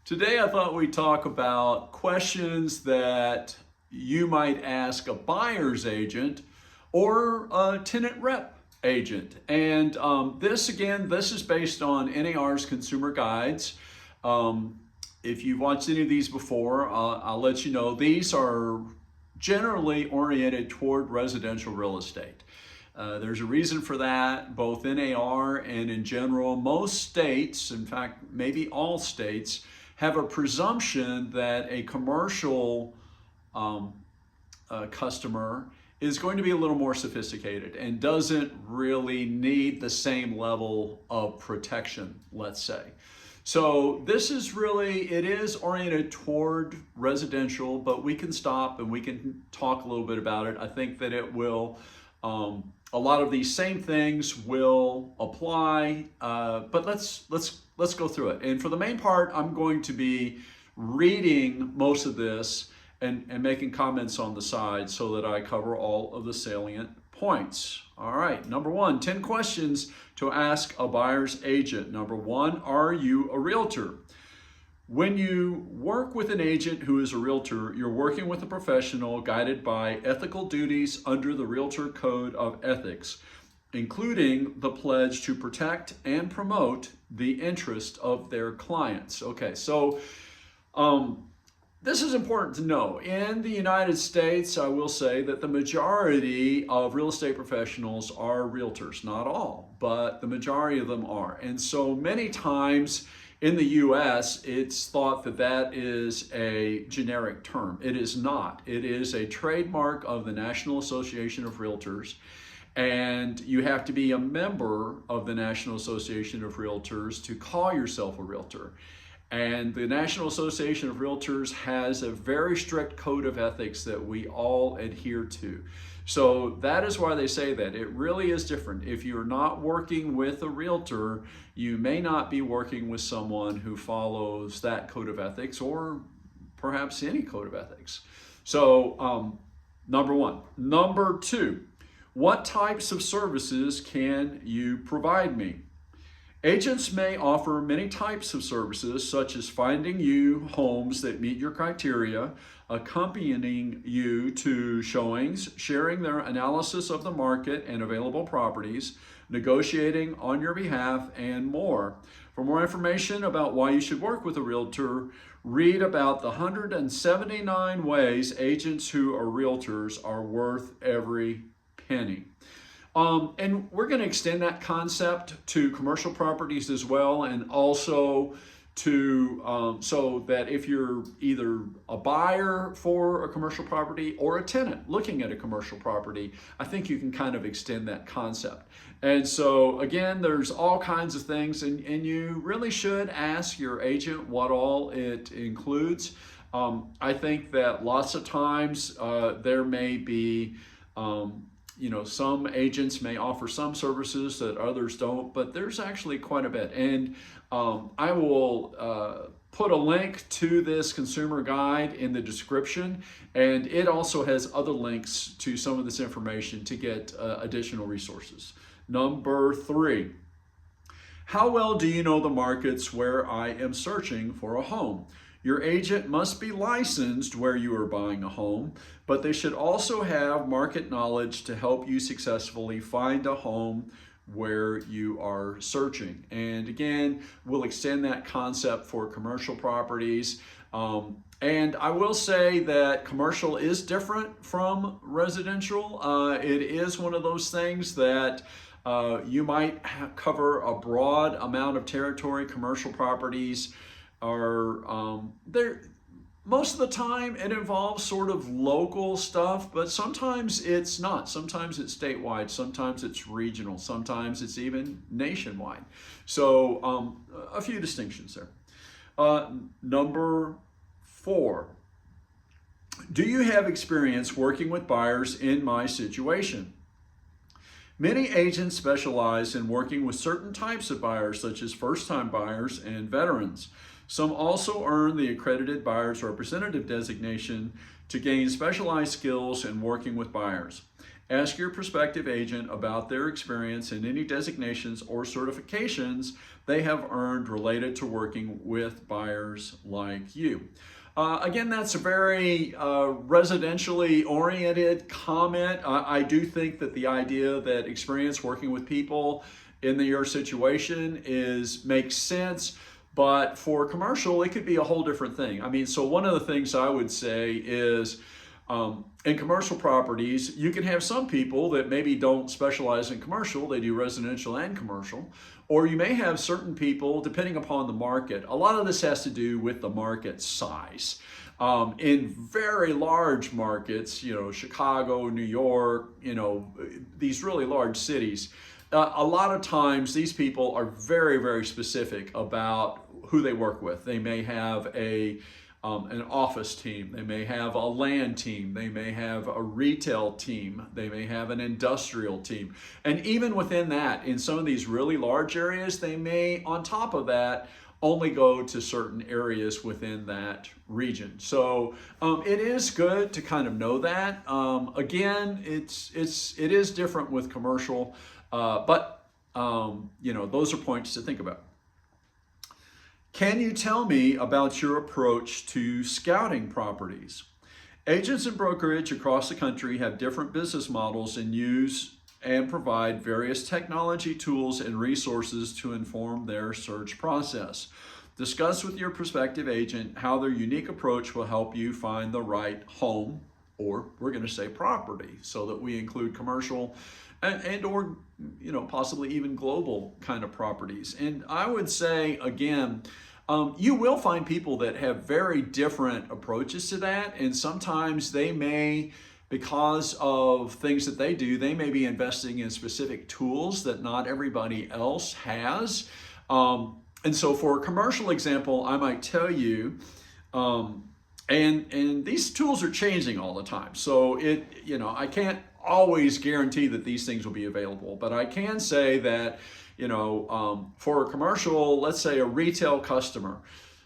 Today I thought we'd talk about questions that you might ask a buyer's agent or a tenant rep agent. And this is based on NAR's consumer guides. If you've watched any of these before, I'll let you know these are generally oriented toward residential real estate. There's a reason for that, both NAR and in general. Most states, in fact, maybe all states, have a presumption that a commercial customer is going to be a little more sophisticated and doesn't really need the same level of protection, let's say. So this is really, it is oriented toward residential, but we can stop and we can talk a little bit about it. I think that it will, a lot of these same things will apply, but let's go through it. And for the main part, I'm going to be reading most of this and making comments on the side so that I cover all of the salient points. All right, number one, 10 questions to ask a buyer's agent. Number one, are you a realtor? When you work with an agent who is a realtor, you're working with a professional guided by ethical duties under the Realtor Code of Ethics, including the pledge to protect and promote the interest of their clients. Okay, so this is important to know. In the United States, I will say that the majority of real estate professionals are realtors. Not all, but the majority of them are. And so many times in the US, it's thought that that is a generic term. It is not. It is a trademark of the National Association of Realtors. And you have to be a member of the National Association of Realtors to call yourself a realtor. And the National Association of Realtors has a very strict code of ethics that we all adhere to. So that is why they say that. It really is different. If you're not working with a realtor, you may not be working with someone who follows that code of ethics or perhaps any code of ethics. So number one. Number two, what types of services can you provide me? Agents may offer many types of services, such as finding you homes that meet your criteria, accompanying you to showings, sharing their analysis of the market and available properties, negotiating on your behalf, and more. For more information about why you should work with a realtor, read about the 179 ways agents who are realtors are worth every penny. And we're going to extend that concept to commercial properties as well, and also to so that if you're either a buyer for a commercial property or a tenant looking at a commercial property, I think you can kind of extend that concept. And so again, there's all kinds of things, and you really should ask your agent what all it includes. I think that lots of times there may be some agents may offer some services that others don't, but there's actually quite a bit. And I will put a link to this consumer guide in the description, and it also has other links to some of this information to get additional resources. Number three, how well do you know the markets where I am searching for a home? Your agent must be licensed where you are buying a home, but they should also have market knowledge to help you successfully find a home where you are searching. And again, we'll extend that concept for commercial properties. And I will say that commercial is different from residential. It is one of those things that you might cover a broad amount of territory. Commercial properties are there most of the time it involves sort of local stuff, but sometimes it's not. Sometimes it's statewide, sometimes it's regional, sometimes it's even nationwide. So a few distinctions there. Number four, do you have experience working with buyers in my situation? Many agents specialize in working with certain types of buyers, such as first-time buyers and veterans. Some also earn the accredited buyer's representative designation to gain specialized skills in working with buyers. Ask your prospective agent about their experience and any designations or certifications they have earned related to working with buyers like you. Again, that's a very residentially oriented comment. I do think that the idea that experience working with people in your situation makes sense. But for commercial, it could be a whole different thing. I mean, so one of the things I would say is in commercial properties, you can have some people that maybe don't specialize in commercial, they do residential and commercial, or you may have certain people, depending upon the market. A lot of this has to do with the market size. In very large markets, Chicago, New York, these really large cities, a lot of times these people are very, very specific about who they work with. They may have an office team, they may have a land team, they may have a retail team, they may have an industrial team. And even within that, in some of these really large areas, they may, on top of that, only go to certain areas within that region. So it is good to kind of know that. Again, it is different with commercial, but those are points to think about. Can you tell me about your approach to scouting properties? Agents and brokerage across the country have different business models and use and provide various technology tools and resources to inform their search process. Discuss with your prospective agent how their unique approach will help you find the right home, or we're going to say property, so that we include commercial and or possibly even global kind of properties. And I would say, again, you will find people that have very different approaches to that, and sometimes they may, because of things that they do, they may be investing in specific tools that not everybody else has. And so for a commercial example, I might tell you, and these tools are changing all the time. So I can't always guarantee that these things will be available, but I can say that, for a commercial, let's say a retail customer,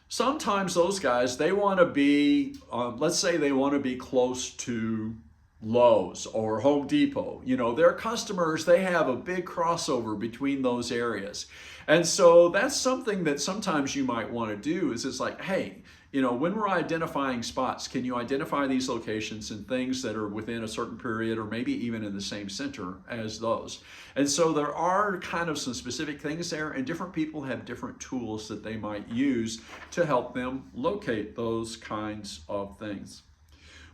sometimes those guys, they want to be, let's say they want to be close to Lowe's or Home Depot. Their customers, they have a big crossover between those areas. And so that's something that sometimes you might want to do is it's like, hey, when we're identifying spots, can you identify these locations and things that are within a certain period or maybe even in the same center as those? And so there are kind of some specific things there, and different people have different tools that they might use to help them locate those kinds of things.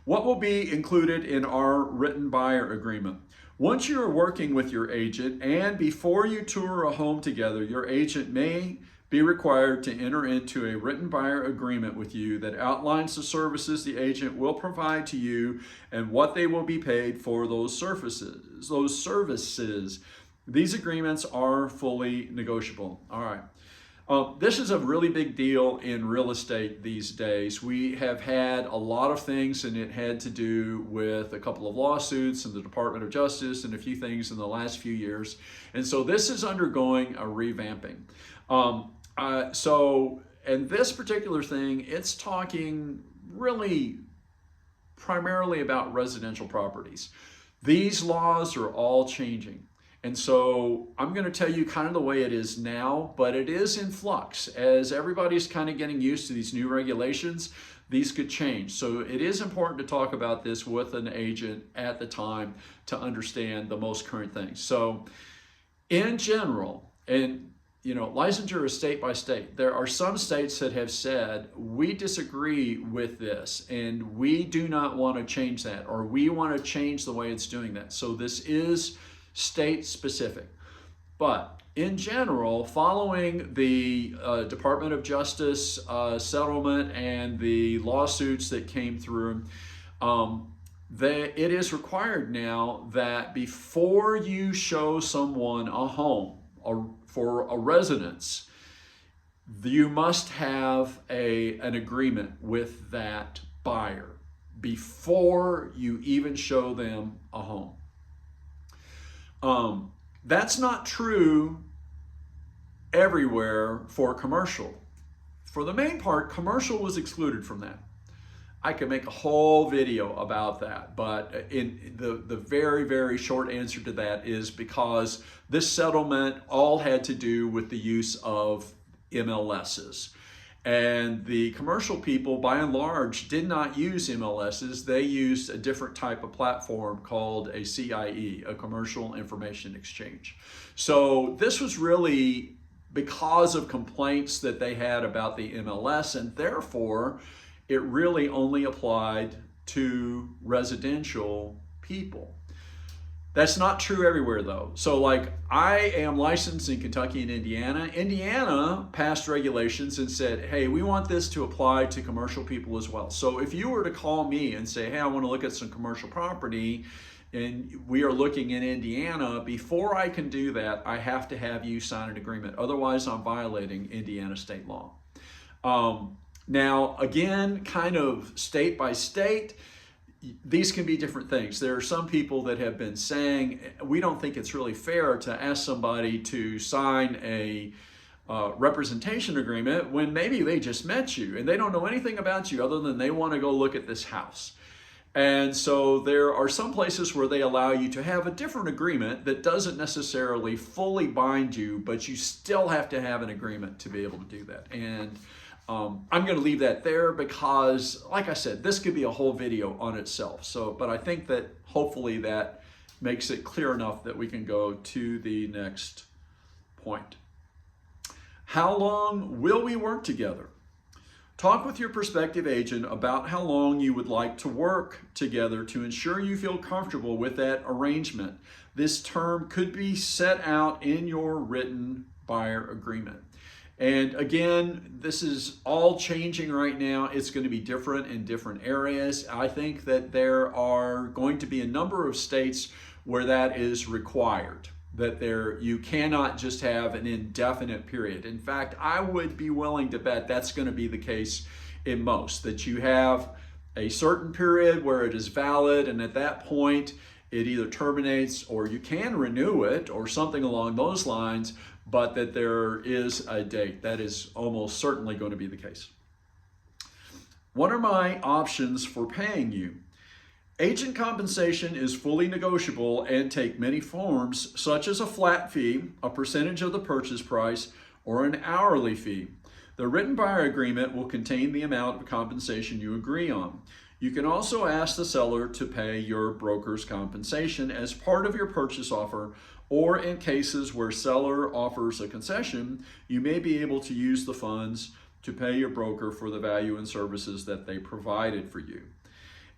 What will be included in our written buyer agreement? Once you are working with your agent and before you tour a home together, your agent may be required to enter into a written buyer agreement with you that outlines the services the agent will provide to you and what they will be paid for those services. These agreements are fully negotiable. All right. This is a really big deal in real estate these days. We have had a lot of things, and it had to do with a couple of lawsuits in the Department of Justice and a few things in the last few years. And so this is undergoing a revamping. And this particular thing, it's talking really primarily about residential properties. These laws are all changing. And so I'm going to tell you kind of the way it is now, but it is in flux. As everybody's kind of getting used to these new regulations, these could change. So it is important to talk about this with an agent at the time to understand the most current things. So in general, and licensure is state by state. There are some states that have said, we disagree with this and we do not want to change that, or we want to change the way it's doing that. So this is state specific. But in general, following the Department of Justice settlement and the lawsuits that came through, it is required now that before you show someone a home for a residence, you must have an agreement with that buyer before you even show them a home. That's not true everywhere for commercial. For the main part, commercial was excluded from that. I could make a whole video about that, but in the very, very short answer to that is because this settlement all had to do with the use of MLSs. And the commercial people, by and large, did not use MLSs. They used a different type of platform called a CIE, a Commercial Information Exchange. So this was really because of complaints that they had about the MLS, and therefore it really only applied to residential people. That's not true everywhere though. So like I am licensed in Kentucky and Indiana. Indiana passed regulations and said, hey, we want this to apply to commercial people as well. So if you were to call me and say, hey, I want to look at some commercial property and we are looking in Indiana, before I can do that, I have to have you sign an agreement. Otherwise, I'm violating Indiana state law. Now, again, kind of state by state, these can be different things. There are some people that have been saying, we don't think it's really fair to ask somebody to sign a representation agreement when maybe they just met you and they don't know anything about you other than they want to go look at this house. And so there are some places where they allow you to have a different agreement that doesn't necessarily fully bind you, but you still have to have an agreement to be able to do that. And I'm going to leave that there because, like I said, this could be a whole video on itself. So, but I think that hopefully that makes it clear enough that we can go to the next point. How long will we work together? Talk with your prospective agent about how long you would like to work together to ensure you feel comfortable with that arrangement. This term could be set out in your written buyer agreement. And again, this is all changing right now. It's going to be different in different areas. I think that there are going to be a number of states where that is required, that you cannot just have an indefinite period. In fact, I would be willing to bet that's going to be the case in most, that you have a certain period where it is valid, and at that point, it either terminates or you can renew it or something along those lines, but that there is a date. That is almost certainly going to be the case. What are my options for paying you? Agent compensation is fully negotiable and take many forms, such as a flat fee, a percentage of the purchase price, or an hourly fee. The written buyer agreement will contain the amount of compensation you agree on. You can also ask the seller to pay your broker's compensation as part of your purchase offer, or in cases where seller offers a concession, you may be able to use the funds to pay your broker for the value and services that they provided for you.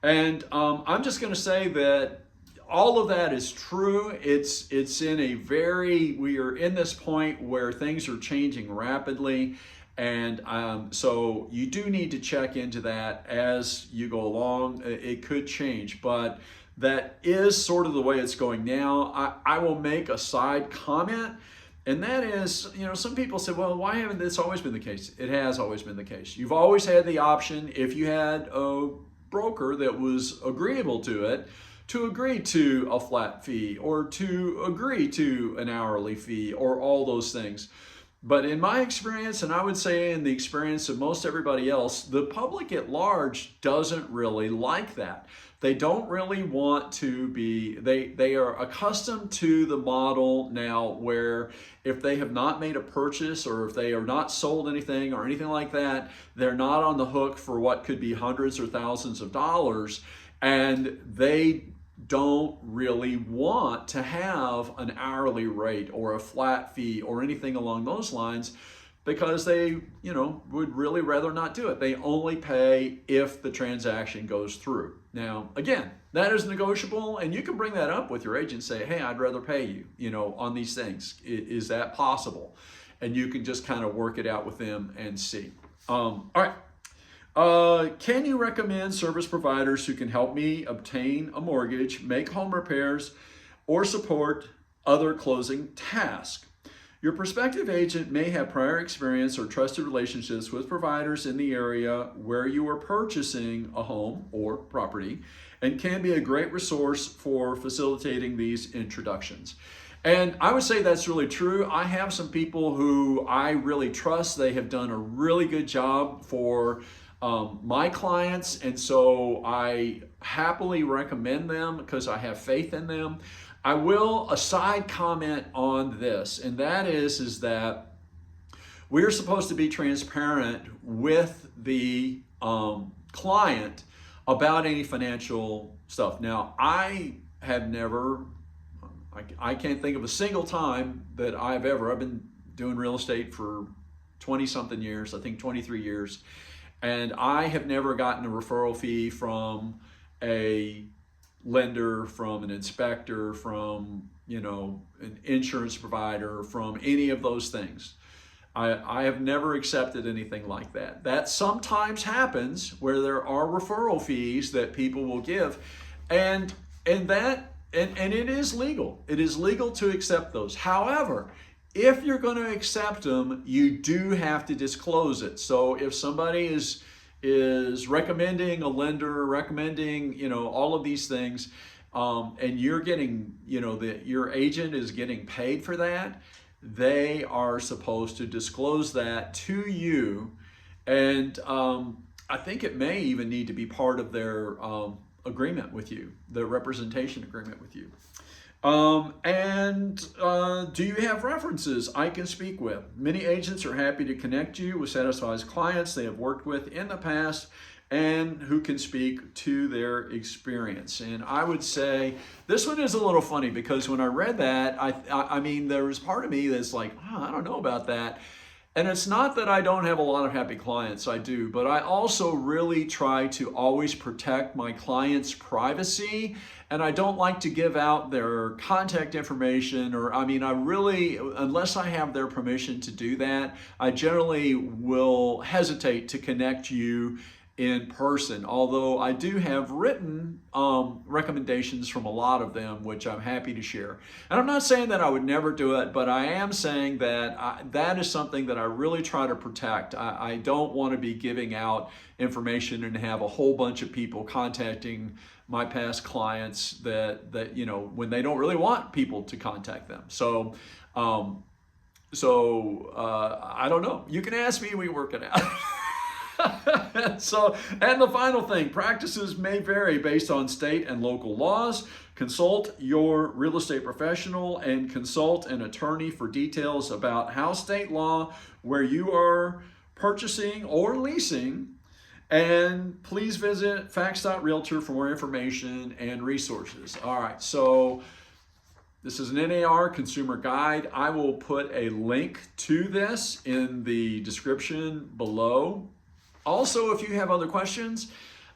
And I'm just going to say that all of that is true. It's in a we are in this point where things are changing rapidly. And so you do need to check into that as you go along. It could change, but that is sort of the way it's going now. I will make a side comment, and that is, some people say, well, why haven't this always been the case? It has always been the case. You've always had the option, if you had a broker that was agreeable to it, to agree to a flat fee or to agree to an hourly fee or all those things. But in my experience, and I would say in the experience of most everybody else, the public at large doesn't really like that. They don't really want to be, they are accustomed to the model now where if they have not made a purchase or if they are not sold anything or anything like that, they're not on the hook for what could be hundreds or thousands of dollars, and they don't really want to have an hourly rate or a flat fee or anything along those lines because they, would really rather not do it. They only pay if the transaction goes through. Now, again, that is negotiable, and you can bring that up with your agent and say, hey, I'd rather pay you, on these things. Is that possible? And you can just kind of work it out with them and see. All right. Can you recommend service providers who can help me obtain a mortgage, make home repairs, or support other closing tasks? Your prospective agent may have prior experience or trusted relationships with providers in the area where you are purchasing a home or property and can be a great resource for facilitating these introductions. And I would say that's really true. I have some people who I really trust. They have done a really good job for my clients, and so I happily recommend them because I have faith in them. I will a side comment on this, and that is that we're supposed to be transparent with the client about any financial stuff. Now, I have never, I can't think of a single time that I've been doing real estate for 20 something years, I think 23 years, and I have never gotten a referral fee from a lender, from an inspector, from, you know, an insurance provider, from any of those things. I have never accepted anything like that. That sometimes happens where there are referral fees that people will give, and it is legal. It is legal to accept those. However, if you're going to accept them, you do have to disclose it. So if somebody is recommending a lender, recommending, you know, all of these things, and you're getting, you know, that your agent is getting paid for that, they are supposed to disclose that to you. And I think it may even need to be part of their agreement with you, the representation agreement with you. Do you have references I can speak with? Many agents are happy to connect you with satisfied clients they have worked with in the past and who can speak to their experience. And I would say this one is a little funny because when I read that, I mean, there was part of me that's like, oh, I don't know about that. And it's not that I don't have a lot of happy clients, I do, but I also really try to always protect my clients' privacy, and I don't like to give out their contact information, or I mean, I really, unless I have their permission to do that, I generally will hesitate to connect you in person, although I do have written recommendations from a lot of them, which I'm happy to share. And I'm not saying that I would never do it, but I am saying that that is something that I really try to protect. I don't want to be giving out information and have a whole bunch of people contacting my past clients that you know, when they don't really want people to contact them. So I don't know. You can ask me, we work it out. So, and the final thing, practices may vary based on state and local laws. Consult your real estate professional and consult an attorney for details about how state law where you are purchasing or leasing. And please visit facts.realtor for more information and resources. All right, so this is an NAR consumer guide. I will put a link to this in the description below. Also, if you have other questions,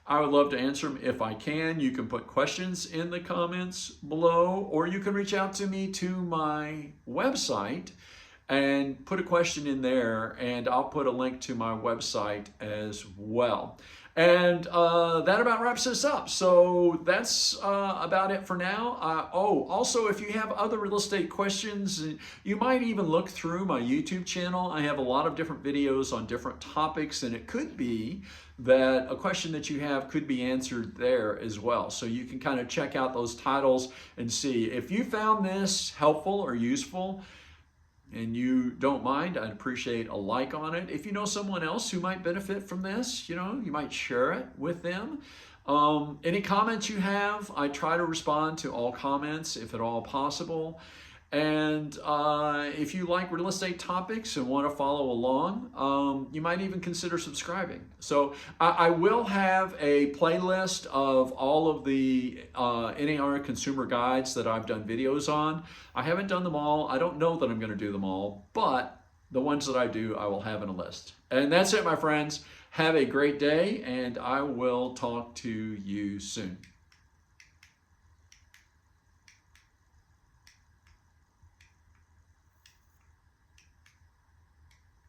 I would love to answer them if I can. You can put questions in the comments below, or you can reach out to me to my website and put a question in there, and I'll put a link to my website as well. And that about wraps this up. So that's about it for now. Also, if you have other real estate questions, you might even look through my YouTube channel. I have a lot of different videos on different topics, and it could be that a question that you have could be answered there as well. So you can kind of check out those titles and see. If you found this helpful or useful, and you don't mind, I'd appreciate a like on it. If you know someone else who might benefit from this, you know, you might share it with them. Any comments you have, I try to respond to all comments if at all possible. And if you like real estate topics and want to follow along, you might even consider subscribing. So I will have a playlist of all of the NAR consumer guides that I've done videos on. I haven't done them all. I don't know that I'm going to do them all, but the ones that I do, I will have in a list. And that's it, my friends. Have a great day, and I will talk to you soon.